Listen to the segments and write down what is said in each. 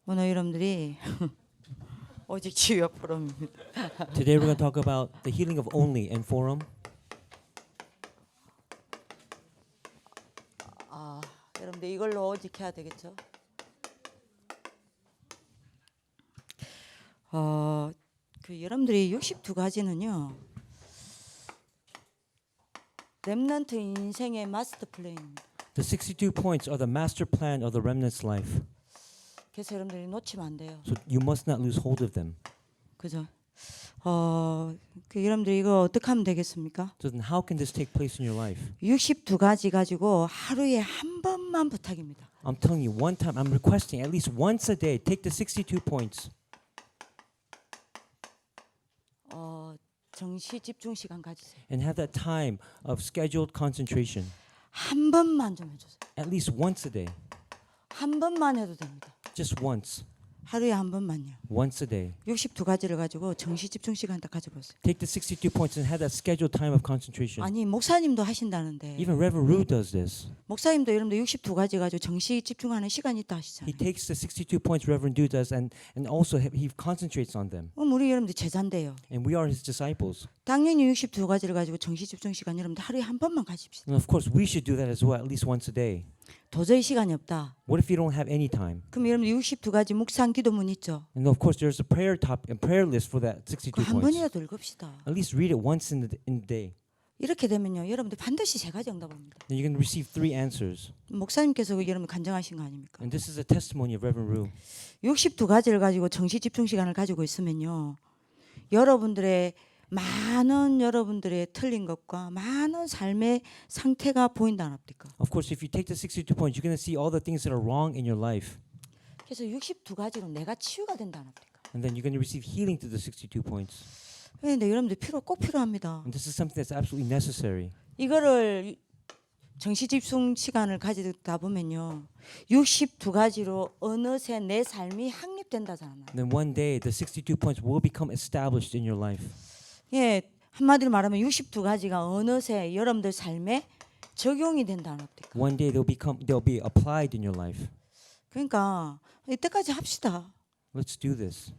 오늘 여러분들이 오직 치유와 포럼입니다. Today we're going to talk about the healing of only and forum. 여러분들 이걸로 오직 해야 되겠죠? 여러분들이 62가지는요. 렘넌트 인생의 마스터 플랜입니다. The 62 points are the master plan of the remnant's life. 그래서 여러분들이 놓치면 안 돼요. So you must not lose hold of them. 그죠? 여러분들이 이거 어떻게 하면 되겠습니까? So then how can this take place in your life? 62가지 가지고 하루에 한 번만 부탁입니다. I'm telling you, one time, I'm requesting at least once a day, take the 62 points 정시 집중 시간 가지세요. and have that time of scheduled concentration. 한 번만 좀 해주세요. At least once a day. 한 번만 해도 됩니다. Just once. 하루에 한 번만요. Once a day. 62가지를 가지고 정시 집중 시간 딱 가져보세요. Take the 62 points and have that scheduled time of concentration. 아니 목사님도 하신다는데 Even Reverend Rue does this. 목사님도 여러분들 62가지 가지고 정시 집중하는 시간이 있다 하시잖아요. He takes the 62 points Reverend Rue does and also he concentrates on them. 우리 여러분들 제자인데요. And we are his disciples. 당연히 62가지를 가지고 정시 집중 시간 여러분들 하루에 한 번만 가집시다. And of course, we should do that as well, at least once a day. 도저히 시간이 없다. What if you don't have any time? 그럼 여러분들 62가지 묵상 기도문 있죠? And of course, there's a prayer prayer list for that 62 한 points. 번이라도 읽읍시다. At least read it once in the day. 이렇게 되면요, 여러분들 반드시 세 가지 응답합니다. Then you're going to receive 3 answers. 목사님께서 여러분 간증하신 거 아닙니까? And this is a testimony of Reverend Rue. 62가지를 가지고 정시 집중 시간을 가지고 있으면요, 여러분들의 많은 여러분들의 틀린 것과 많은 삶의 상태가 보인다 않습니까? Of course, if you take the 62 points, you're going to see all the things that are wrong in your life. 그래서 62가지로 내가 치유가 된다 않습니까? And then you're going to receive healing through the 62 points. 그런데 여러분들 꼭 필요합니다. And this is something that's absolutely necessary. 이거를 정시 집중 시간을 가지다 보면요, 62가지로 어느새 내 삶이 확립된다잖아요. And then one day, the 62 points will become established in your life. 예, 한마디로 말하면 62가지가 어느새 여러분들 삶에 적용이 된다 않습니까? One day they'll be applied in your life. 그러니까 이때까지 합시다. Let's do this.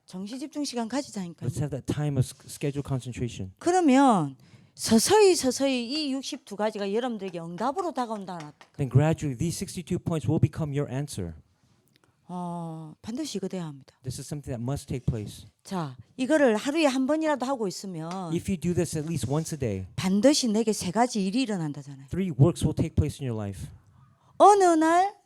정시 집중 시간 가지자니까요. Let's have that time of scheduled concentration. 그러면 서서히 이 62가지가 여러분들에게 응답으로 다가온다 않습니까? Then gradually these 62 points will become your answer. 반드시 이거 돼야 합니다. This is something that must take place. 자, 이거를 하루에 한 번이라도 하고 있으면 If you do this at least once a day, 반드시 내게 세 가지 일이 일어난다잖아요. 3 works will take place in your life. 어느 날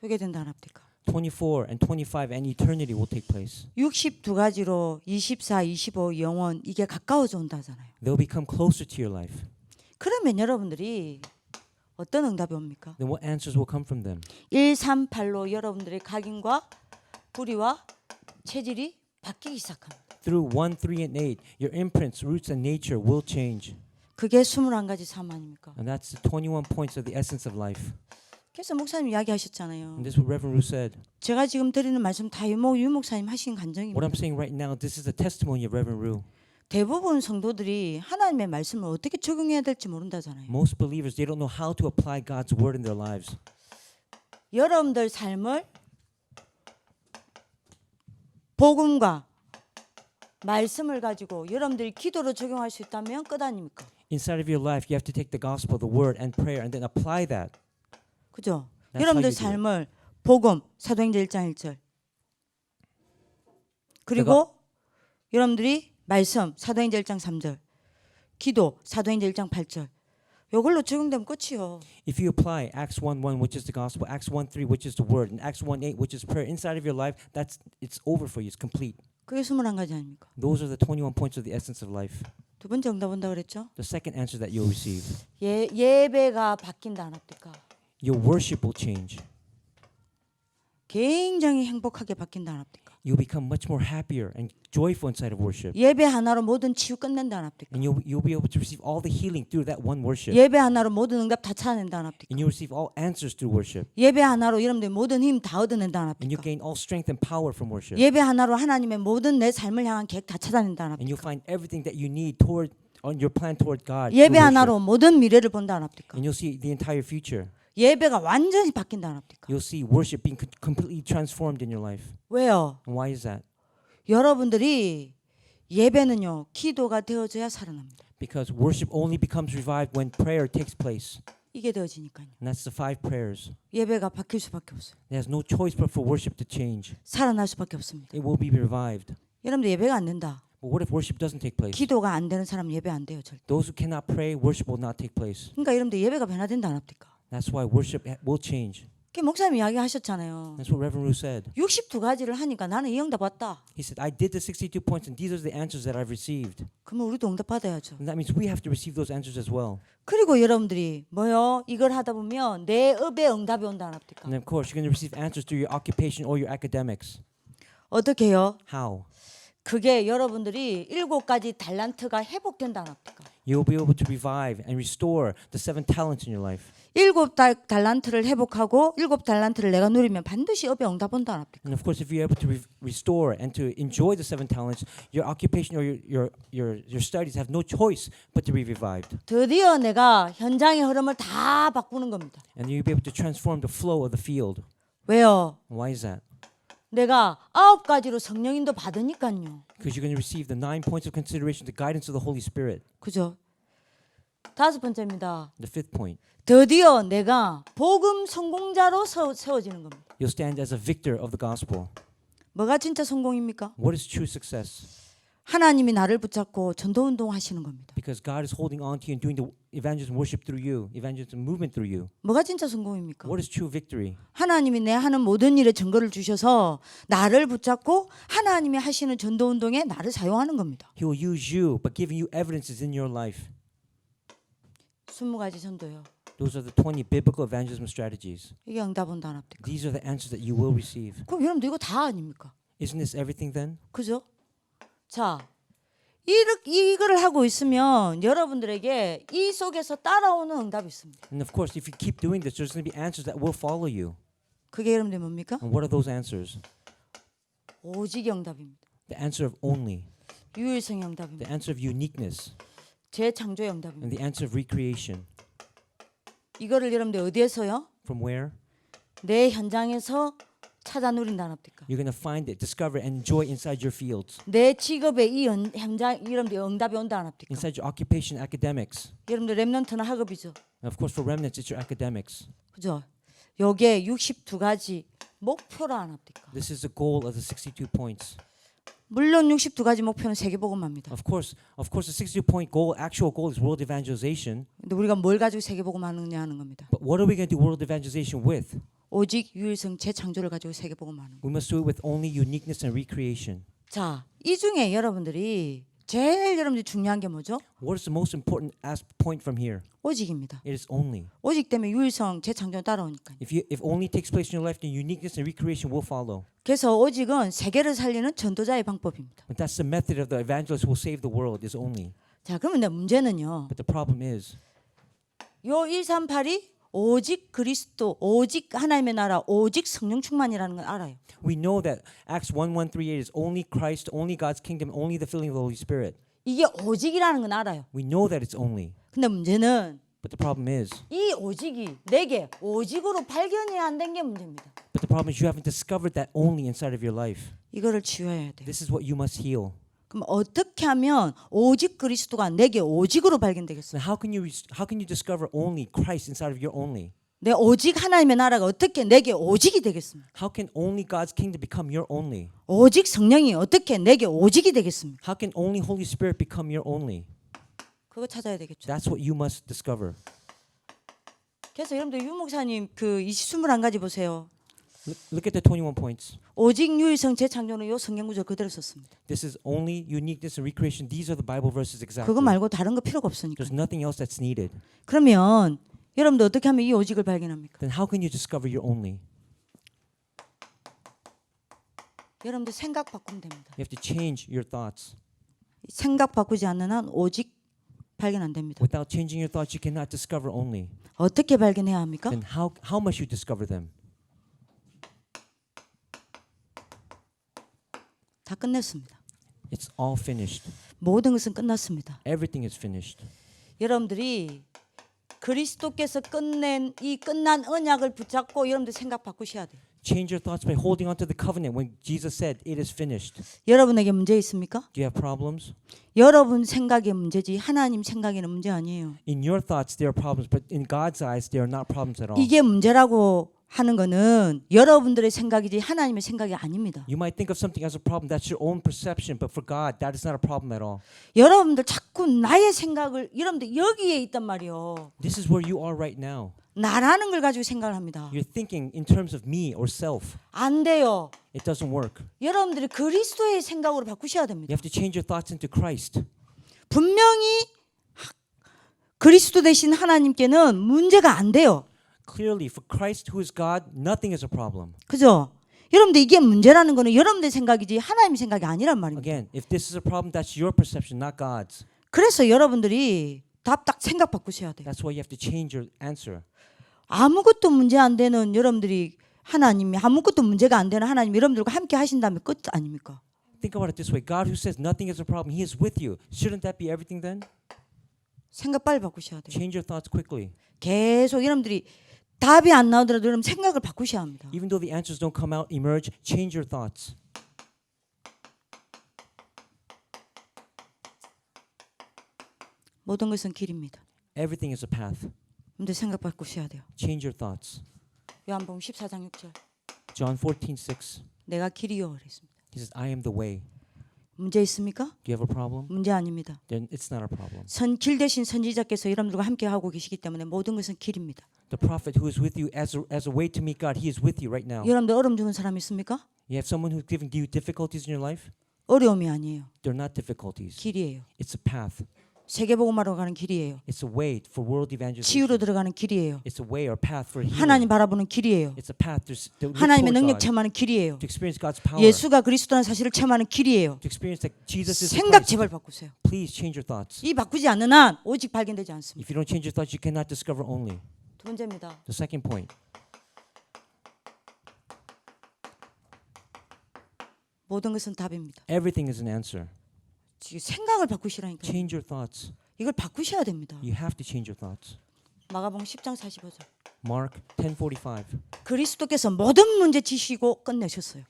그게 된다 않습니까? 24 and 25 and eternity will take place. 62가지로 24, 25 영원 이게 가까워져 온다잖아요. They'll become closer to your life. 그러면 여러분들이 어떤 응답이 옵니까? Then what answers will come from them? 138로 여러분들의 각인과 부리와 체질이 바뀌기 시작합니다. Through 1, 3, and 8, your imprints, roots, and nature will change. 그게 21가지 삶 아닙니까? And that's the 21 points of the essence of life. 그래서 목사님 이야기하셨잖아요. And this is what Reverend Rue said. 제가 지금 드리는 말씀 다 유 목사님 하신 What 간증입니다. I'm saying right now, this is a testimony of Reverend Rue. 대부분 성도들이 하나님의 말씀을 어떻게 적용해야 될지 모른다잖아요. Most believers, they don't know how to apply God's word in their lives. 여러분들 삶을 복음과 말씀을 가지고 여러분들이 기도로 적용할 수 있다면 끝 아닙니까? Inside of your life, you have to take the gospel, the word, and prayer, and then apply that. 그죠? That's 여러분들 how you do it. 삶을 복음 사도행전 1장 1절 그리고 여러분들이 말씀 사도행전 1장 3절 기도 사도행전 1장 8절 이걸로 적용되면 끝이요. If you apply Acts 1:1, which is the gospel, Acts 1:3, which is the word, and Acts 1:8, which is prayer, inside of your life, it's over for you. It's complete. 그게 21가지 아닙니까? Those are the 21 points of the essence of life. 두 번째 응답 온다 그랬죠? The second answer that you'll receive, 예배가 바뀐다 안 합니까? your worship will change. 굉장히 행복하게 바뀐다 안 합니까? You'll become much more happier and joyful inside of worship. 예배 하나로 모든 치유 끝낸다 안 합니까? And you'll be able to receive all the healing through that one worship. 예배 하나로 모든 응답 다 찾아낸다 안 합니까? And you'll receive all answers through worship. 예배 하나로 여러분들 모든 힘 다 얻어낸다 안 And you 합니까? gain all strength and power from worship. 예배 하나로 하나님의 모든 내 삶을 향한 계획 다 찾아낸다 안 And you'll 합니까? find everything that you need on your plan toward God. through 예배 worship. 하나로 모든 미래를 본다 안 합니까? And you'll see the entire future. 예배가 완전히 바뀐다 안 합니까? You'll see worship being completely transformed in your life. 왜요? And why is that? 여러분들이 예배는요 기도가 되어져야 살아납니다. Because worship only becomes revived when prayer takes place. 이게 되어지니까요. And that's the 5 prayers. 예배가 바뀔 수밖에 없어요. There's no choice but for worship to change. 살아날 수밖에 없습니다. It will be revived. 여러분들 예배가 안 된다. But what if worship doesn't take place? 기도가 안 되는 사람 예배 안 돼요 절대. Those who cannot pray, worship will not take place. 그러니까 여러분들 예배가 변화된다 안 합니까? That's why worship will change. 그 목사님 이야기하셨잖아요. That's what Reverend Ru said. 62가지를 하니까 나는 이 응답 왔다. He said, I did the 62 points and these are the answers that I've received. 그러면 우리도 응답 받아야죠. And that means we have to receive those answers as well. 그리고 여러분들이 뭐요? 이걸 하다 보면 내 업에 응답이 온다 안 합니까? And of course, you're going to receive answers through your occupation or your academics. 어떻게 해요? How? 그게 여러분들이 7가지 달란트가 회복된다 안 합니까? You'll be able to revive and restore the 7 talents in your life. 7달란트를 회복하고 7달란트를 내가 누리면 반드시 업에 응답 온다 안 합니까? And of course, if you're able to restore and to enjoy the 7 talents, your occupation or your studies have no choice but to be revived. 드디어 내가 현장의 흐름을 다 바꾸는 겁니다. And you'll be able to transform the flow of the field. 왜요? Why is that? 내가 9가지로 성령인도 받으니까요. Because you're going to receive the 9 points of consideration, the guidance of the Holy Spirit. 그죠? 5번째입니다. The 5th point, 드디어 내가 복음 성공자로 세워지는 겁니다. you'll stand as a victor of the gospel. 뭐가 진짜 성공입니까? What is true success? 하나님이 나를 붙잡고 전도운동 하시는 겁니다. Because God is holding on to you and doing the evangelism worship through you, evangelism movement through you. 뭐가 진짜 성공입니까? What is true victory? 하나님이 내 하는 모든 일에 증거를 주셔서 나를 붙잡고 하나님이 하시는 전도운동에 나를 사용하는 겁니다. He will use you, but giving you evidences in your life. 20가지 전도요. Those are the 20 biblical evangelism strategies. 이게 응답 온다 안 합니까? These are the answers that you will receive. 그럼 여러분들 이거 다 아닙니까? Isn't this everything then? 그죠? 자, 이거를 하고 있으면 여러분들에게 이 속에서 따라오는 응답이 있습니다. And of course, if you keep doing this, there's going to be answers that will follow you. 그게 여러분들 뭡니까? And what are those answers? 오직 응답입니다. The answer of only, 유일성 the 응답입니다. answer of uniqueness, 재창조 and 응답입니다. the answer of recreation. 이거를 여러분들 어디에서요? From where? 내 현장에서 찾아 누린다 안 합니까? You're going to find it, discover it, and enjoy inside your fields, 내 직업에 이 현장 여러분들 응답이 온다 안 합니까? inside your occupation, academics. 여러분들 렘넌트는 학업이죠. And of course, for remnants, it's your academics. 그죠? 요게 62가지 목표라 안 합니까? This is the goal of the 62 points. 물론 62가지 목표는 세계복음합니다. Of course, the 62-point goal, actual goal is world evangelization. 근데 우리가 뭘 가지고 세계복음 하느냐 하는 겁니다. But what are we going to do world evangelization with? 오직 유일성 재창조를 가지고 세계복음 하는 거. We must do it with only uniqueness and recreation. 자, 이 중에 여러분들이 제일 여러분들이 중요한 게 뭐죠? What is the most important point from here? 오직입니다. It is only. 오직 때문에 유일성 재창조 따라오니까. If only takes place in your life, then uniqueness and recreation will follow. 그래서 오직은 세계를 살리는 전도자의 방법입니다. But that's the method of the evangelist who will save the world is only. 자, 그러면 문제는요. But the problem is, 요 138이 오직 그리스도, 오직 하나님의 나라, 오직 성령 충만이라는 걸 알아요. we know that Acts 1:138 is only Christ, only God's kingdom, only the filling of the Holy Spirit. 이게 오직이라는 건 알아요. We know that it's only. 근데 문제는 But the problem is, 이 오직이 내게 오직으로 발견이 안 된 게 문제입니다. but the problem is you haven't discovered that only inside of your life. 이거를 치유해야 돼요. This is what you must heal. 그럼 어떻게 하면 오직 그리스도가 내게 오직으로 발견되겠어요? Now, how can you discover only Christ inside of your only? 내 오직 하나님의 나라가 어떻게 내게 오직이 되겠습니까? How can only God's kingdom become your only? 오직 성령이 어떻게 내게 오직이 되겠습니까? How can only Holy Spirit become your only? 그거 찾아야 되겠죠. That's what you must discover. 그래서 여러분들 유 목사님 그 21가지 보세요. Look at the 21 points. 오직 유일성 재창조는 요 성경 구절 그대로 썼습니다. This is only uniqueness and recreation. These are the Bible verses exactly. 그거 말고 다른 거 필요가 없으니까. There's nothing else that's needed. 그러면 여러분들 어떻게 하면 이 오직을 발견합니까? Then how can you discover your only? 여러분들 생각 바꾸면 됩니다. You have to change your thoughts. 생각 바꾸지 않는 한 오직 발견 안 됩니다. Without changing your thoughts, you cannot discover only. 어떻게 발견해야 합니까? Then how must you discover them? 다 끝냈습니다. It's all finished. 모든 것은 끝났습니다. Everything is finished. 여러분들이 그리스도께서 끝낸 이 끝난 언약을 붙잡고 여러분들 생각 바꾸셔야 돼요. Change your thoughts by holding on to the covenant when Jesus said it is finished. 여러분에게 문제 있습니까? Do you have problems? 여러분 생각의 문제지 하나님 생각에는 문제 아니에요. In your thoughts there are problems, but in God's eyes they are not problems at all. 이게 문제라고 하는 거는 여러분들의 생각이지 하나님의 생각이 아닙니다. You might think of something as a problem, that's your own perception, but for God that is not a problem at all. 여러분들 자꾸 나의 생각을 여러분들 여기에 있단 말이요. This is where you are right now. 나라는 걸 가지고 생각을 합니다. You're thinking in terms of me or self. 안 돼요. It doesn't work. 여러분들이 그리스도의 생각으로 바꾸셔야 You 됩니다. have to change your thoughts into Christ. 분명히 그리스도 되신 하나님께는 문제가 안 돼요. Clearly, for Christ who is God, nothing is a problem. 그죠? 여러분들 이게 문제라는 거는 여러분들 생각이지 하나님 생각이 아니란 말입니다. Again, if this is a problem, that's your perception, not God's. 그래서 여러분들이 답 딱 생각 바꾸셔야 돼요. That's why you have to change your answer. 아무것도 문제 안 되는 여러분들이 하나님이 아무것도 문제가 안 되는 하나님 여러분들과 함께 하신다면 끝 아닙니까? Think about it this way. God who says nothing is a problem, He is with you. Shouldn't that be everything then? 생각 빨리 바꾸셔야 돼요. Change your thoughts quickly. 계속 여러분들이 답이 안 나오더라도 여러분 생각을 바꾸셔야 합니다. Even though the answers don't come out, emerge, change your thoughts. 모든 것은 길입니다. Everything is a path. 여러분들 생각 바꾸셔야 돼요. Change your thoughts. 요한복음 14장 6절. John 14:6. 내가 길이요 그랬습니다. He says, I am the way. 문제 있습니까? Do you have a problem? 문제 아닙니다. Then it's not a problem. 길 대신 선지자께서 여러분들과 함께 하고 계시기 때문에 모든 것은 길입니다. The prophet who is with you as a way to meet God, he is with you right now. 여러분들 어려움 주는 사람 있습니까? You have someone who's giving you difficulties in your life? 어려움이 아니에요. They're not difficulties. 길이에요. It's a path. 세계복음화로 가는 길이에요. It's a way for world evangelism. 치유로 들어가는 길이에요. It's a way or path for healing. 하나님 바라보는 길이에요. It's a path to look 하나님의 toward 능력 God, 체험하는 길이에요. to experience God's power, 예수가 그리스도라는 사실을 체험하는 길이에요. to experience that Jesus is the 생각 Christ. 제발 바꾸세요. Please change your thoughts. 이 바꾸지 않는 한 오직 발견되지 않습니다. If you don't change your thoughts, you cannot discover only. 두 번째입니다. The second point. 모든 것은 답입니다. Everything is an answer. 지금 생각을 바꾸시라니까요. Change your thoughts. 이걸 바꾸셔야 됩니다. You have to change your thoughts. 마가복음 10장 45절. Mark 10:45. 그리스도께서 모든 문제 지시고 끝내셨어요.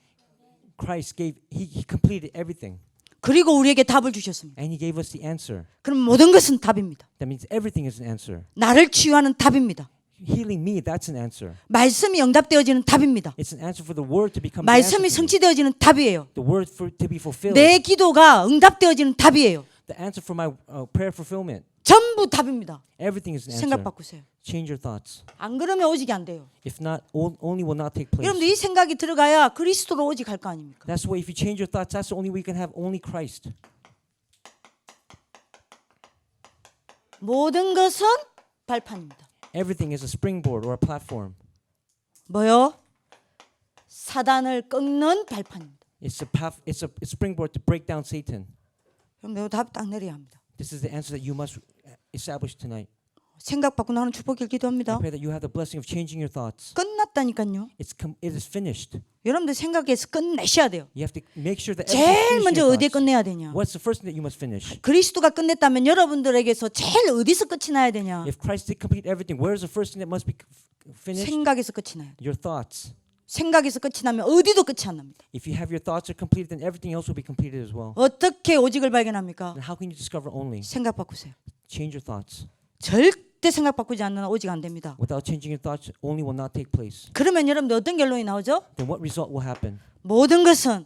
Christ he completed everything, 그리고 우리에게 답을 주셨습니다. and he gave us the answer. 그럼 모든 것은 답입니다. That means everything is an answer. 나를 치유하는 답입니다. Healing me, that's an answer. 말씀이 응답되어지는 답입니다. It's an answer for the word to become the answer 말씀이 to me. 성취되어지는 답이에요. The word to be fulfilled. 내 기도가 응답되어지는 답이에요. The answer for my prayer fulfillment. 전부 답입니다. Everything is an 생각 answer. 바꾸세요. Change your thoughts. 안 그러면 오직이 안 돼요. If not, only will not take place. 여러분들 이 생각이 들어가야 그리스도로 오직 갈 거 아닙니까? That's why if you change your thoughts, that's the only way you can have only Christ. 모든 것은 발판입니다. Everything is a springboard or a platform. 뭐요? 사단을 꺾는 발판입니다. It's a path. It's a springboard to break down Satan. 그럼 내가 답 딱 내려야 합니다. This is the answer that you must establish tonight. 생각 바꾸는 하는 축복을 I 기도합니다. pray that you have the blessing of changing your thoughts. 끝났다니까요. It is finished. 여러분들 생각에서 끝내셔야 돼요. You have to make sure that 제일 everything's 먼저 finished 어디에 in your 끝내야 thoughts. 되냐? What's the first thing that you must finish? 그리스도가 끝냈다면 여러분들에게서 제일 어디서 끝이 나야 되냐? If Christ did complete everything, where is the first thing that must be finished? 생각에서 끝이 나야 돼요. Your thoughts. 생각에서 끝이 나면 어디도 끝이 안 납니다. If you have your thoughts are completed, then everything else will be completed as well. 어떻게 오직을 발견합니까? Then how can you discover only? 생각 바꾸세요. Change your thoughts. 절대 생각 바꾸지 않는 한 오직 안 됩니다. Without changing your thoughts, only will not take place. 그러면 여러분들 어떤 결론이 나오죠? Then what result will happen? 모든 것은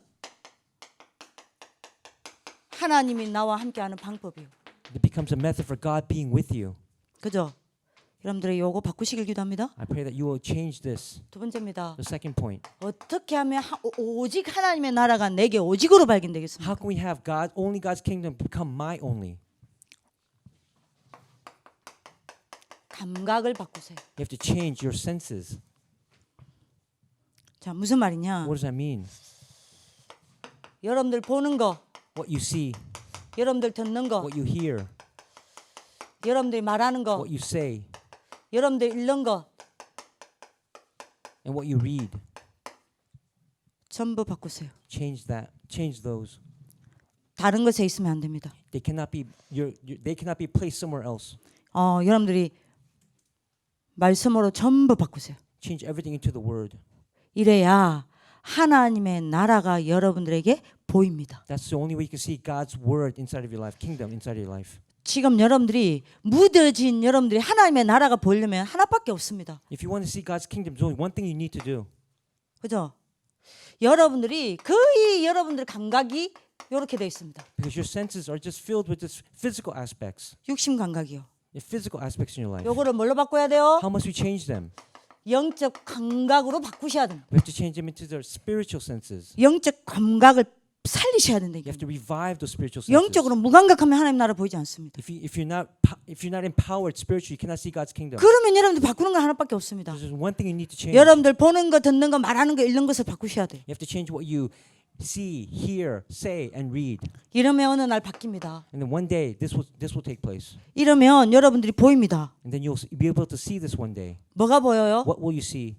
하나님이 나와 함께하는 방법이요. It becomes a method for God being with you. 그죠? 여러분들의 요거 바꾸시길 기도합니다. I pray that you will change this. 두 번째입니다. The second point. 어떻게 하면 오직 하나님의 나라가 내게 오직으로 발견되겠습니까? How can we have only God's kingdom become my only? 감각을 바꾸세요. You have to change your senses. 자, 무슨 말이냐? What does that mean? 여러분들 보는 거, What you see, 여러분들 듣는 거, what you hear, 여러분들이 말하는 거, what you say, 여러분들 읽는 거 and what you read. 전부 바꾸세요. Change that. Change those. 다른 것에 있으면 안 됩니다. They cannot be they cannot be placed somewhere else. 여러분들이 말씀으로 전부 바꾸세요. Change everything into the word. 이래야 하나님의 나라가 여러분들에게 보입니다. That's the only way you can see God's word inside of your life, kingdom inside of your life. 지금 여러분들이 무뎌진 여러분들이 하나님의 나라가 보이려면 하나밖에 없습니다. If you want to see God's kingdom, there's only one thing you need to do. 그죠? 여러분들이 거의 여러분들 감각이 이렇게 돼 있습니다. Because your senses are just filled with this physical aspects. 육신 감각이요. The physical aspects in your life. 요거를 뭘로 바꿔야 돼요? How must we change them? 영적 감각으로 바꾸셔야 됩니다. We have to change them into their spiritual senses. 영적 감각을 살리셔야 된다. You have to revive those spiritual senses. 영적으로 무감각하면 하나님 나라 보이지 않습니다. If you're not empowered spiritually, you cannot see God's kingdom. 그러면 여러분들 바꾸는 건 하나밖에 없습니다. There's one thing you need to change. 여러분들 보는 거, 듣는 거, 말하는 거, 읽는 것을 바꾸셔야 돼요. You have to change what you see, hear, say, and read. 이러면 어느 날 바뀝니다. And then one day, this will take place. 이러면 여러분들이 보입니다. And then you'll be able to see this one day. 뭐가 보여요? What will you see?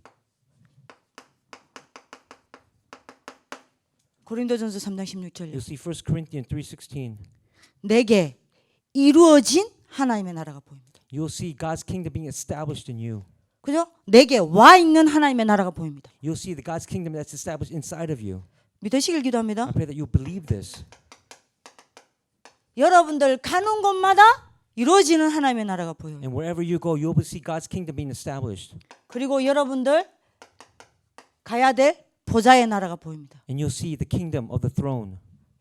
고린도전서 3장 16절요. You'll see 1 Corinthians 3:16. 내게 이루어진 하나님의 나라가 보입니다. You'll see God's kingdom being established in you. 그죠? 내게 와 있는 하나님의 나라가 보입니다. You'll see the God's kingdom that's established inside of you. 믿으시길 기도합니다. I pray that you believe this. 여러분들 가는 곳마다 이루어지는 하나님의 나라가 보여요. And wherever you go, you'll see God's kingdom being established. 그리고 여러분들 가야 될 보좌의 나라가 보입니다. And you'll see the kingdom of the throne.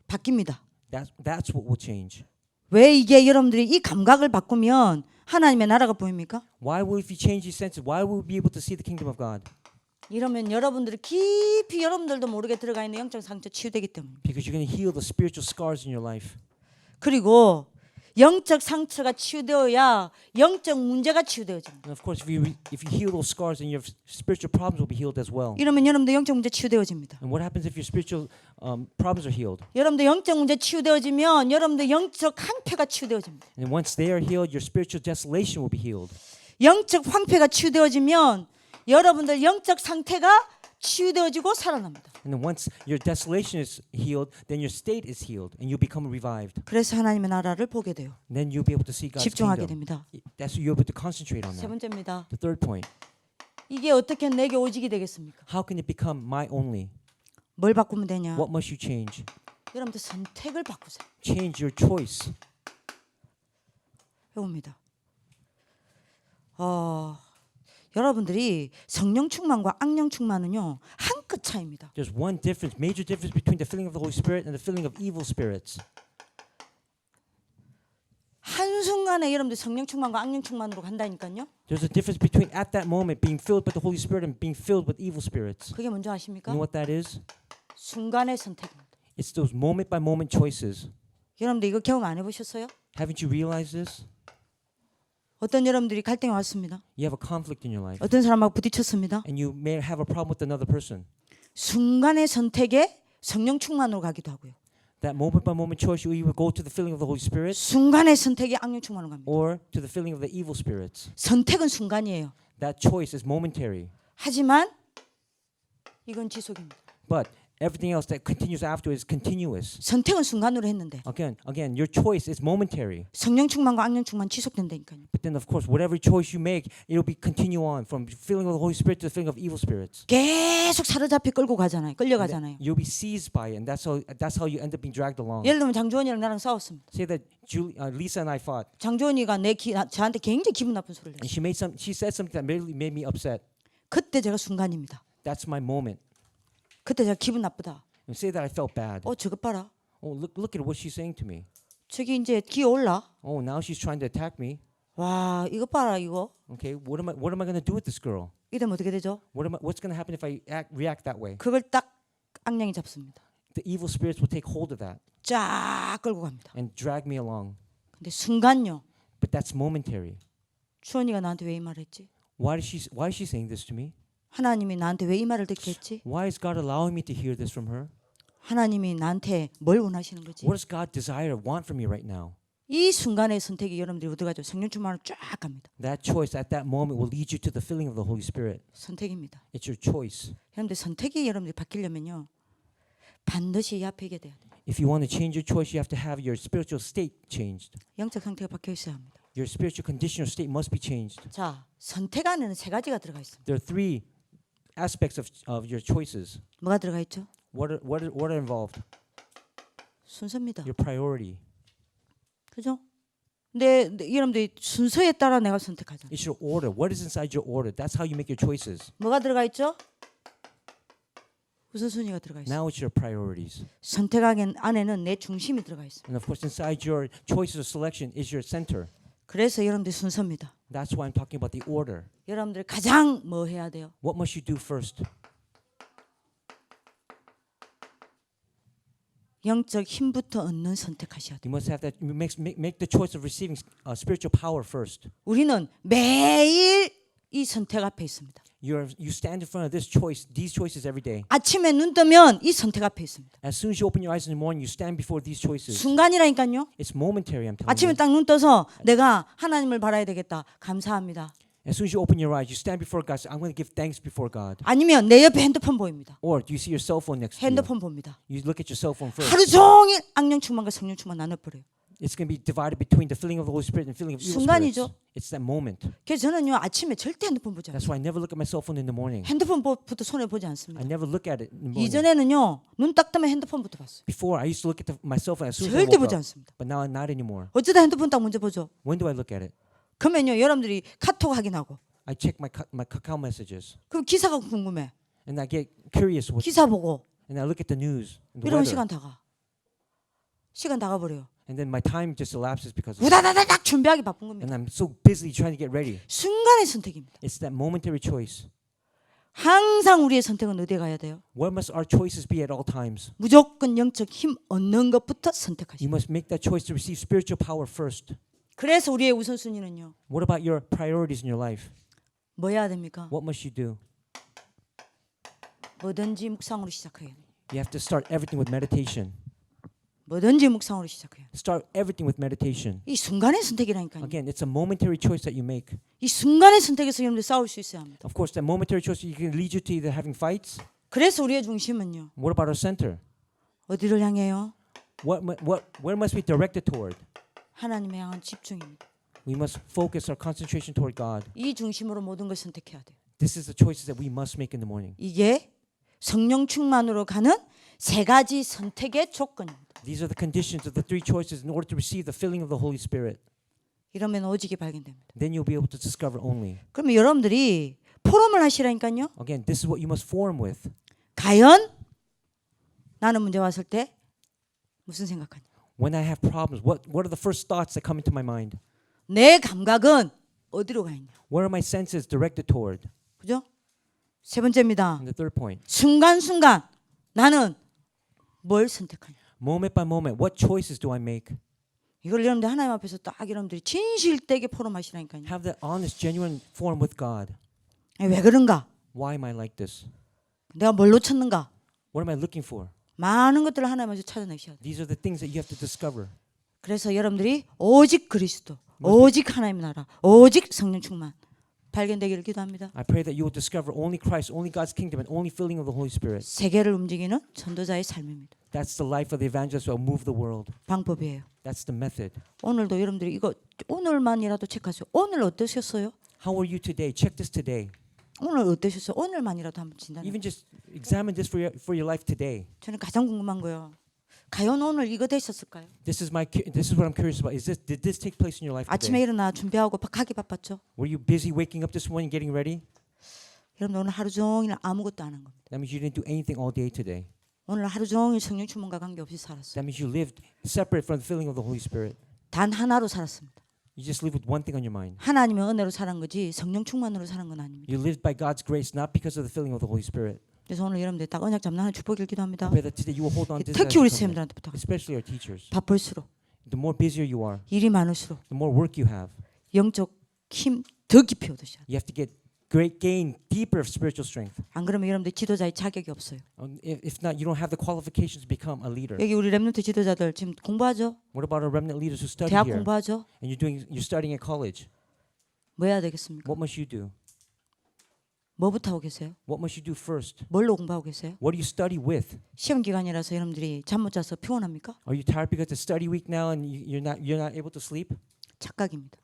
바뀝니다. That's what will change. 왜 이게 여러분들이 이 감각을 바꾸면 하나님의 나라가 보입니까? Why will if you change these senses? Why will we be able to see the kingdom of God? 이러면 여러분들이 깊이 여러분들도 모르게 들어가 있는 영적 상처 치유되기 때문입니다. Because you're going to heal the spiritual scars in your life. 그리고 영적 상처가 치유되어야 영적 문제가 치유되어집니다. And of course, if you heal those scars, then your spiritual problems will be healed as well. 이러면 여러분들 영적 문제 치유되어집니다. And what happens if your spiritual problems are healed? 여러분들 영적 문제 치유되어지면 여러분들 영적 황폐가 치유되어집니다. And once they are healed, your spiritual desolation will be healed. 영적 황폐가 치유되어지면 여러분들 영적 상태가 치유되어지고 살아납니다. And then once your desolation is healed, then your state is healed, and you become revived. 그래서 하나님의 나라를 보게 돼요. And then you'll be able to see God's 집중하게 kingdom. 됩니다. That's what you're able to concentrate on 세 that. 번째입니다. The third point: 이게 어떻게 내게 오직이 되겠습니까? how can it become my only? 뭘 바꾸면 되냐? What must you change? 여러분들 선택을 바꾸세요. Change your choice. 이겁니다. 여러분들이 성령 충만과 악령 충만은요 한 끗 차이입니다. There's one difference, major difference between the filling of the Holy Spirit and the filling of evil spirits. 한 순간에 여러분들 성령 충만과 악령 충만으로 간다니까요. There's a difference between at that moment being filled with the Holy Spirit and being filled with evil spirits. 그게 뭔지 You 아십니까? know what that is? 순간의 선택입니다. It's those moment by moment choices. 여러분들 이거 경험 안 해보셨어요? Haven't you realized this? 어떤 여러분들이 갈등이 왔습니다. You have a conflict in your life, 어떤 사람하고 부딪혔습니다. and you may have a problem with another person. 순간의 선택에 성령 충만으로 가기도 하고요. That moment by moment choice, you either go to the filling of the Holy Spirit 순간의 선택이 악령 충만으로 갑니다. or to the filling of the evil spirits. 선택은 순간이에요. That choice is momentary, 하지만 이건 지속입니다. but everything else that continues after is continuous. 선택은 순간으로 했는데 Again, your choice is momentary. 성령 충만과 악령 충만 지속된다니까요. But then, of course, whatever choice you make, it'll be continue on from filling of the Holy Spirit to the filling of evil spirits. 계속 사로잡히 끌고 가잖아요. 끌려가잖아요. You'll be seized by it, and that's how you end up being dragged along. 예를 들면 장주원이랑 나랑 싸웠습니다. Say that Lisa and I fought, 장주원이가 저한테 굉장히 기분 나쁜 소리를 and 했어요. she said something that made me upset. 그때 제가 순간입니다. That's my moment. 그때 제가 기분 나쁘다. And say that I felt bad. 저것 봐라. Oh, look at what she's saying to me. 저기 이제 기어올라. Oh, now she's trying to attack me. 와 이거 봐라 이거. Okay, what am I going to do with this girl? 이러면 어떻게 되죠? What's going to happen if I react that way? 그걸 딱 악령이 잡습니다. The evil spirits will take hold of that 쫙 끌고 갑니다. and drag me along. 근데 순간요. But that's momentary. 주원이가 나한테 왜 이 말을 했지? Why is she saying this to me? 하나님이 나한테 왜 이 말을 듣게 했지? Why is God allowing me to hear this from her? 하나님이 나한테 뭘 원하시는 거지? What does God desire, want from me right now? 이 순간의 선택이 여러분들이 어디가죠? 성령 충만으로 쫙 갑니다. That choice at that moment will lead you to the filling of the Holy Spirit. 선택입니다. It's your choice. 여러분들 선택이 여러분들이 바뀌려면요. 반드시 이 앞에 있게 돼야 돼요. If you want to change your choice, you have to have your spiritual state changed. 영적 상태가 바뀌어 있어야 합니다. Your spiritual condition or state must be changed. 자, 선택 안에는 세 가지가 들어가 있습니다. There are three aspects of your choices. 뭐가 들어가 있죠? What are involved? 순서입니다. Your priority. 그죠? 근데 여러분들이 순서에 따라 내가 선택하잖아요. It's your order. What is inside your order? That's how you make your choices. 뭐가 들어가 있죠? 우선순위가 들어가 있어요. Now it's your priorities. 선택 안에는 내 중심이 들어가 있어요. And of course, inside your choices or selection is your center. 그래서 여러분들 순서입니다. That's why I'm talking about the order. 여러분들 가장 뭐 해야 돼요? What must you do first? 영적 힘부터 얻는 선택하셔야 돼요. You must have that. You make the choice of receiving spiritual power first. 우리는 매일 이 선택 앞에 있습니다. You stand in front of these choices every day. 아침에 눈 뜨면 이 선택 앞에 있습니다. As soon as you open your eyes in the morning, you stand before these choices. 순간이라니까요. It's momentary. I'm telling 아침에 you. 딱 눈 떠서 내가 하나님을 바라야 되겠다. 감사합니다. As soon as you open your eyes, you stand before God. Say, I'm going to give thanks before God. 아니면 내 옆에 핸드폰 보입니다. Or do you see your cell phone next to you? 핸드폰 봅니다. You look at your cell phone first. 하루 종일 악령 충만과 성령 충만 나눠버려요. It's going to be divided between the filling of the Holy Spirit and the filling of evil spirits. 순간이죠. It's that moment. 그래서 저는요 아침에 절대 핸드폰 보지 않아요. That's why I never look at my cell phone in the morning. 핸드폰부터 손에 보지 I 않습니다. never look at it in the morning. 이전에는요 눈 딱 뜨면 핸드폰부터 봤어요. Before, I used to look at my cell phone as soon as I 절대 woke 보지 up. 않습니다. But now, not anymore. 어쩌다 핸드폰 딱 먼저 보죠. When do I look at it? 그러면요 여러분들이 카톡 확인하고 I check my Kakao messages. 그럼 기사가 궁금해. And I get curious. 기사 보고 And I look at the news and the 이러면 weather. 시간 다 가버려요. And then my time just elapses because of it. 우다다다닥 준비하기 바쁜 겁니다. And I'm so busy trying to get ready. 순간의 선택입니다. It's that momentary choice. 항상 우리의 선택은 어디에 가야 돼요? Where must our choices be at all times? 무조건 영적 힘 얻는 것부터 You 선택하시오. must make that choice to receive spiritual power first. 그래서 우리의 우선순위는요. What about your priorities in your life? 뭐 해야 됩니까? What must you do? 뭐든지 묵상으로 시작해요. You have to start everything with meditation. 뭐든지 묵상으로 시작해요. Start everything with meditation. 이 순간의 선택이라니까요. Again, it's a momentary choice that you make. 이 순간의 선택에서 여러분들 싸울 수 있어야 합니다. Of course, that momentary choice you can lead you to either having fights. 그래서 우리의 중심은요. What about our center? 어디를 향해요? Where must we direct it toward? 하나님에 향한 집중입니다. We must focus our concentration toward God. 이 중심으로 모든 걸 선택해야 돼요. This is the choices that we must make in the morning. 이게 성령 충만으로 가는 세 가지 선택의 조건입니다. These are the conditions of the three choices in order to receive the filling of the Holy Spirit. 이러면 오직이 발견됩니다. Then you'll be able to discover only. 그러면 여러분들이 포럼을 하시라니까요. Again, this is what you must form with. 과연 나는 문제 왔을 때 무슨 생각하냐? When I have problems, what are the first thoughts that come into my mind? 내 감각은 어디로 가 있냐? Where are my senses directed toward? 그죠? 세 번째입니다. And the third point, 순간순간 나는 뭘 선택하냐? moment by moment, what choices do I make? 이걸 여러분들 하나님 앞에서 딱 여러분들이 진실되게 포럼하시라니까요. Have that honest, genuine form with God. 왜 그런가? Why am I like this? 내가 뭘 놓쳤는가? What am I looking for? 많은 것들을 하나님에서 찾아내셔야 돼요. These are the things that you have to discover. 그래서 여러분들이 오직 그리스도, 오직 하나님 나라, 오직 성령 충만 발견되기를 기도합니다. I pray that you will discover only Christ, only God's kingdom, and only filling of the Holy Spirit. 세계를 움직이는 전도자의 삶입니다. That's the life of the evangelist who will move the world. 방법이에요. That's the method. 오늘도 여러분들이 이거 오늘만이라도 체크하세요. 오늘 어떠셨어요? How are you today? Check this today. 오늘 어떠셨어요? 오늘만이라도 한번 진단해. Even just examine this for your life today. 저는 가장 궁금한 거예요. 과연 오늘 이거 되셨을까요? This is what I'm curious about. Did this take place in your life 아침에 today? 일어나 준비하고 가기 바빴죠? Were you busy waking up this morning, getting ready? 여러분 오늘 하루 종일 아무것도 안 한 겁니다. That means you didn't do anything all day today. 오늘 하루 종일 성령 충만과 관계없이 살았어요. That means you lived separate from the filling of the Holy Spirit. 단 하나로 살았습니다. You just live with one thing on your mind. 하나님의 은혜로 살은 거지 성령 충만으로 사는 건 아닙니다. You lived by God's grace, not because of the filling of the Holy Spirit. 그래서 오늘 여러분들 딱 언약 잡는 하나님 축복을 기도합니다. I pray that today you will hold on to this. 특히 우리 쌤들한테 부탁. Especially our teachers. 바쁠수록 The more busier you are, 일이 많을수록 the more work you have. 영적 힘 더 깊이 얻으셔야 돼요. You have to gain deeper spiritual strength. 안 그러면 여러분들 지도자의 자격이 없어요. If not, you don't have the qualifications to become a leader. 여기 우리 렘넌트 지도자들 지금 공부하죠? What about our remnant leaders who study 대학 here? 공부하죠? And you're studying at college. 뭐 해야 되겠습니까? What must you do? 뭐부터 하고 계세요? What must you do first? 뭘로 공부하고 계세요? What do you study with? 시험 기간이라서 여러분들이 잠 못 자서 피곤합니까? Are you tired because it's study week now and you're not able to sleep? 착각입니다.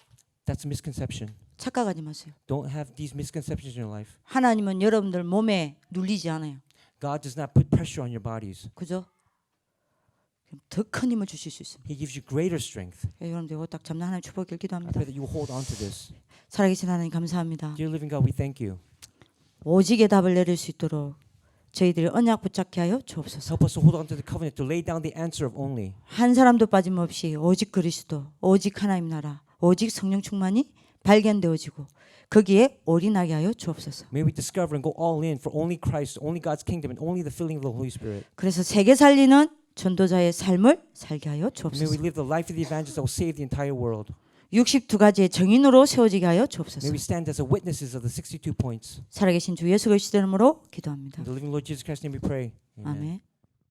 That's a misconception. 착각하지 마세요. Don't have these misconceptions in your life. 하나님은 여러분들 몸에 눌리지 않아요. God does not put pressure on your bodies. 그죠? 더 큰 힘을 주실 수 있습니다. He gives you greater strength. 예, 여러분들 이거 딱 잡는 하나님 축복을 I 기도합니다. pray that you will hold on to this. 살아계신 하나님 감사합니다. Dear living God, we thank you. 오직의 답을 내릴 수 있도록 저희들이 언약 붙잡게 하여 주옵소서. Help us to hold on to the covenant, to lay down the answer of only. 한 사람도 빠짐없이 오직 그리스도, 오직 하나님 나라, 오직 성령 충만이 발견되어지고 거기에 올인하게 하여 주옵소서. May we discover and go all in for only Christ, only God's kingdom, and only the filling of the Holy Spirit. 그래서 세계 살리는 전도자의 삶을 살게 하여 And may we 주옵소서. live the life of the evangelist that will save the entire world. 62가지의 정인으로 세워지게 하여 May 주옵소서. we stand as the witnesses of the 62 points. 살아계신 주 예수 그리스도 이름으로 기도합니다. In the living Lord Jesus Christ's name we pray. Amen. 아멘.